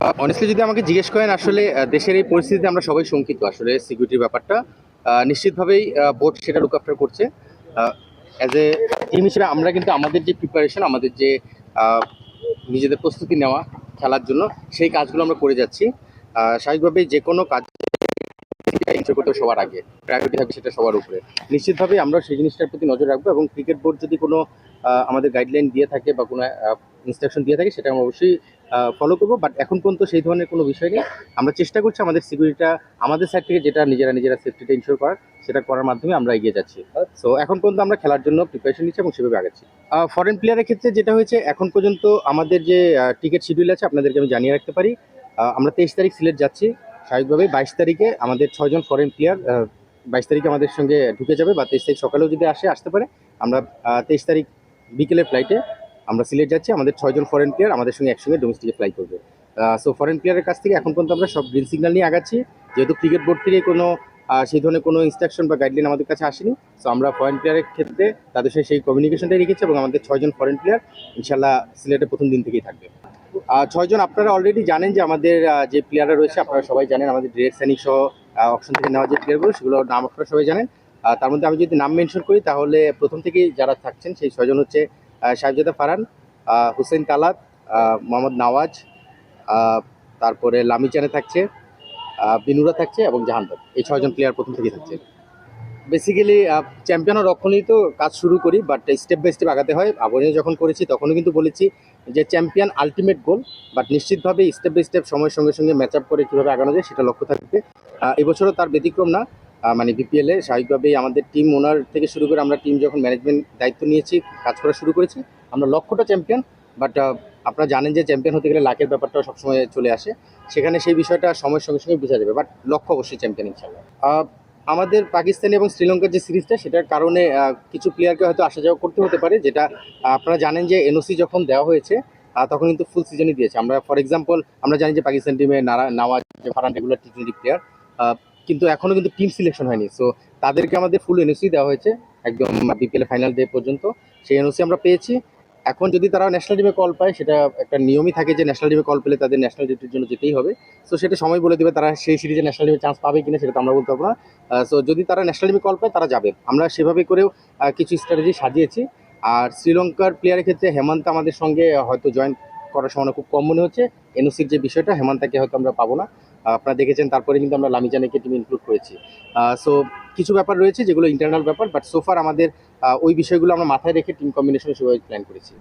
Honestly যদি আমাকে জিজ্ঞেস করেন আসলে দেশের এই পরিস্থিতিতে আমরা সবাই শঙ্কিত আসলে সিকিউরিটির ব্যাপারটা নিশ্চিতভাবেই বোর্ড সেটা লুক আফটার করছে। অ্যাজ এ টিম হিসেবে আমরা কিন্তু আমাদের যে প্রিপারেশন আমাদের যে আহ, নিজেদের প্রস্তুতি নেওয়া খেলার জন্য সেই কাজগুলো আমরা করে যাচ্ছি। স্বাভাবিকভাবেই যে কোনো কাজ এনশিওর করতে হবে সবার আগে, প্রায়োরিটি থাকবে সেটা সবার উপরে। নিশ্চিতভাবেই আমরা সেই জিনিসটার প্রতি নজর রাখবো এবং ক্রিকেট বোর্ড যদি কোনো আমাদের গাইডলাইন দিয়ে থাকে বা কোনো ইনস্ট্রাকশন দিয়ে থাকে সেটা আমরা অবশ্যই ফলো করবো। বাট এখন পর্যন্ত সেই ধরনের কোনো বিষয় নেই। আমরা চেষ্টা করছি আমাদের সিকিউরিটিটা আমাদের সাইড থেকে যেটা নিজেরা সেফটিটা ইনশিওর করার সেটা করার মাধ্যমে আমরা এগিয়ে যাচ্ছি। সো এখন পর্যন্ত আমরা খেলার জন্য প্রিপারেশন নিচ্ছি এবং সেভাবে আগাচ্ছি। ফরেন প্লেয়ারের ক্ষেত্রে যেটা হয়েছে এখন পর্যন্ত আমাদের যে টিকিট শিডিউল আছে আপনাদেরকে আমি জানিয়ে রাখতে পারি। আমরা 23 তারিখ সিলেট যাচ্ছি। স্বাভাবিকভাবেই 22 তারিখে আমাদের 6 জন ফরেন প্লেয়ার 22 তারিখে আমাদের সঙ্গে ঢুকে যাবে, বা 23 তারিখ সকালেও যদি আসতে পারে। আমরা 23 তারিখ বিকেলের ফ্লাইটে আমরা সিলেট যাচ্ছি। আমাদের 6 জন ফরেন প্লেয়ার আমাদের সঙ্গে একসঙ্গে ডোমেস্টিকে ফ্লাই করবে। সো ফরেন প্লেয়ারের কাছ থেকে এখন পর্যন্ত আমরা সব গ্রিন সিগন্যাল নিয়ে আগাচ্ছি। যেহেতু ক্রিকেট বোর্ড থেকে কোনো সেই ধরনের কোনো ইনস্ট্রাকশন বা গাইডলাইন আমাদের কাছে আসেনি, সো আমরা ফরেন প্লেয়ারের ক্ষেত্রে তাদের সাথে সেই কমিউনিকেশনটাই রেখেছি এবং আমাদের 6 জন ফরেন প্লেয়ার ইনশাল্লাহ সিলেটে প্রথম দিন থেকেই থাকবে। 6 জন আপনারা অলরেডি জানেন যে আমাদের যে প্লেয়াররা রয়েছে আপনারা সবাই জানেন। আমাদের ডিরেক্ট সাইনিং সহ অপশন থেকে নেওয়া যে প্লেয়ারগুলো সেগুলোর নাম আপনারা সবাই জানেন। তার মধ্যে আমি যদি নাম মেনশন করি তাহলে প্রথম থেকেই যারা থাকছেন সেই 6 জন হচ্ছে সাহেবজাদা ফারহান, হুসেন তালাত, মোহাম্মদ নওয়াজ, আহ, তারপরে লামিচানে থাকছে, বিনুরা থাকছে এবং জাহানদার। এই 6 জন প্লেয়ার প্রথম থেকেই থাকছে। বেসিক্যালি চ্যাম্পিয়ন হওয়ার রক্ষণেই তো কাজ শুরু করি, বাট স্টেপ বাই স্টেপ আগাতে হয়। আবরণীয় যখন করেছি তখনও কিন্তু বলেছি যে চ্যাম্পিয়ন আলটিমেট গোল, বাট নিশ্চিতভাবে স্টেপ বাই স্টেপ সময়ের সঙ্গে সঙ্গে ম্যাচ আপ করে কীভাবে আগানো যায় সেটা লক্ষ্য থাকবে। এবছরও তার ব্যতিক্রম না। মানে বিপিএলে স্বাভাবিকভাবেই আমাদের টিম ওনার থেকে শুরু করে আমরা টিম যখন ম্যানেজমেন্ট দায়িত্ব নিয়েছি কাজ করা শুরু করেছি, আমরা লক্ষ্যটা চ্যাম্পিয়ন। বাট আপনারা জানেন যে চ্যাম্পিয়ন হতে গেলে লাকের ব্যাপারটাও সবসময় চলে আসে, সেখানে সেই বিষয়টা সময়ের সঙ্গে সঙ্গে বোঝা যাবে। বাট লক্ষ্য অবশ্যই চ্যাম্পিয়ন ইনশাল্লাহ। আমাদের পাকিস্তানি এবং শ্রীলঙ্কার যে সিরিজটা সেটার কারণে কিছু প্লেয়ারকে হয়তো আসা যাওয়া করতে হতে পারে, যেটা আপনারা জানেন যে এনওসি যখন দেওয়া হয়েছে তখন কিন্তু ফুল সিজনই দিয়েছে। আমরা ফর এক্সাম্পল আমরা জানি যে পাকিস্তান টিমে Nawaz Farhan regular T20 player, কিন্তু এখনও কিন্তু টিম সিলেকশন হয়নি। সো তাদেরকে আমাদের ফুল এনওসি দেওয়া হয়েছে একদম বিপিএল ফাইনাল ডে পর্যন্ত। সেই এনওসি আমরা পেয়েছি। এখন যদি তারা ন্যাশনাল টিমে কল পায়, সেটা একটা নিয়মই থাকে যে ন্যাশনাল টিমে কল পেলে তাদের ন্যাশনাল ডিউটির জন্য যেতেই হবে। সো সেটা সময় বলে দেবে তারা সেই সিরিজে ন্যাশনাল টিমে চান্স পাবে কিনা, সেটা তো আমরা বলতে পারবো না। সো যদি তারা ন্যাশনাল টিমে কল পায় তারা যাবে। আমরা সেভাবে করেও কিছু স্ট্র্যাটেজি সাজিয়েছি। আর শ্রীলঙ্কার প্লেয়ারের ক্ষেত্রে হেমন্ত আমাদের সঙ্গে হয়তো জয়েন করার সময় খুব কম মনে হচ্ছে। এনওসির যে বিষয়টা হেমন্তাকে হয়তো আমরা পাবো না। আপনারা দেখেছেন তারপরে কিন্তু আমরা লামিজানেকে টিমে ইনক্লুড করেছি। সো কিছু ব্যাপার রয়েছে যেগুলো ইন্টারনাল ব্যাপার, বাট সোফার আমাদের ওই বিষয়গুলো আমরা মাথায় রেখে টিম কম্বিনেশন সেভাবে প্ল্যান করেছি।